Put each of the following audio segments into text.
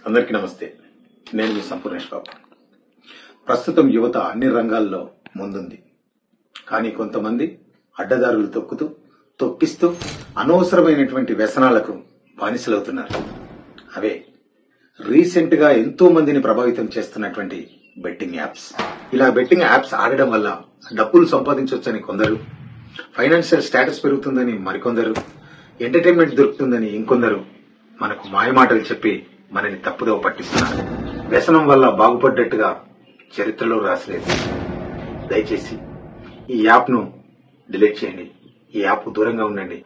అందరికీ నమస్తే. నేను మీ సంపూర్ణేష్ బాబు. ప్రస్తుతం యువత అన్ని రంగాల్లో ముందుంది. కానీ కొంతమంది అడ్డదారులు తొక్కిస్తూ అనవసరమైనటువంటి వ్యసనాలకు బానిసలవుతున్నారు. అవే రీసెంట్ గా ఎంతో మందిని ప్రభావితం చేస్తున్నటువంటి బెట్టింగ్ యాప్స్. ఇలా బెట్టింగ్ యాప్స్ ఆడడం వల్ల డబ్బులు సంపాదించవచ్చని కొందరు, ఫైనాన్షియల్ స్టేటస్ పెరుగుతుందని మరికొందరు, ఎంటర్టైన్మెంట్ దొరుకుతుందని ఇంకొందరు మనకు మాయమాటలు చెప్పి మనని తప్పుదోవ పట్టిస్తున్నారు. వ్యసనం వల్ల బాగుపడ్డట్టుగా చరిత్రలో రాసలేదు. దయచేసి ఈ యాప్ ను డిలీట్ చేయండి. ఈ యాప్ దూరంగా ఉండండి.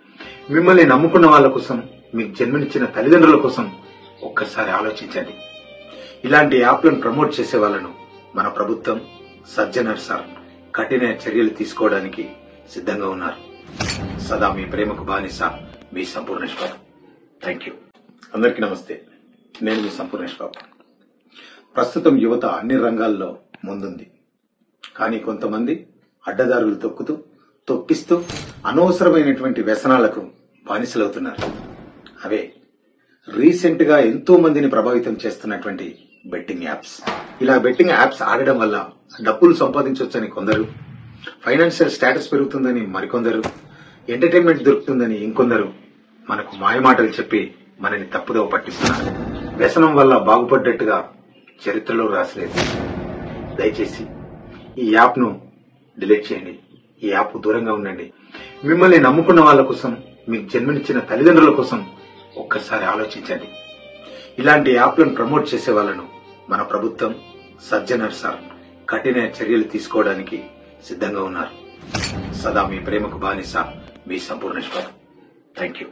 మిమ్మల్ని నమ్ముకున్న వాళ్ళ కోసం, మీకు జన్మనిచ్చిన తల్లిదండ్రుల కోసం ఒక్కసారి ఆలోచించండి. ఇలాంటి యాప్లను ప్రమోట్ చేసే వాళ్ళను మన ప్రభుత్వం, సజ్జనర్ సార్ కఠిన చర్యలు తీసుకోవడానికి సిద్ధంగా ఉన్నారు. సదా మీ ప్రేమకు బానిస మీ సంపూర్ణేష్ బాబు. Thank you. అందరికీ నమస్తే. నేను మీ సంపూర్ణేష్ బాబు. ప్రస్తుతం యువత అన్ని రంగాల్లో ముందుంది. కానీ కొంతమంది అడ్డదారులు తొక్కిస్తూ అనవసరమైనటువంటి వ్యసనాలకు బానిసలవుతున్నారు. అవే రీసెంట్ గా ఎంతో మందిని ప్రభావితం చేస్తున్నటువంటి బెట్టింగ్ యాప్స్. ఇలా బెట్టింగ్ యాప్స్ ఆడడం వల్ల డబ్బులు సంపాదించవచ్చని కొందరు, ఫైనాన్షియల్ స్టేటస్ పెరుగుతుందని మరికొందరు, ఎంటర్టైన్మెంట్ దొరుకుతుందని ఇంకొందరు మనకు మాయమాటలు చెప్పి మనని తప్పుదోవ పట్టిస్తున్నారు. వ్యసనం వల్ల బాగుపడ్డట్టుగా చరిత్రలో రాసలేదు. దయచేసి ఈ యాప్ ను డిలీట్ చేయండి. ఈ యాప్ దూరంగా ఉండండి. మిమ్మల్ని నమ్ముకున్న వాళ్ళ కోసం, మీకు జన్మనిచ్చిన తల్లిదండ్రుల కోసం ఒక్కసారి ఆలోచించండి. ఇలాంటి యాప్లను ప్రమోట్ చేసే వాళ్ళను మన ప్రభుత్వం, సజ్జనర్ సార్ కఠిన చర్యలు తీసుకోవడానికి సిద్ధంగా ఉన్నారు. సదా మీ ప్రేమకు బానిస మీ సంపూర్ణేష్ బాబు. Thank you.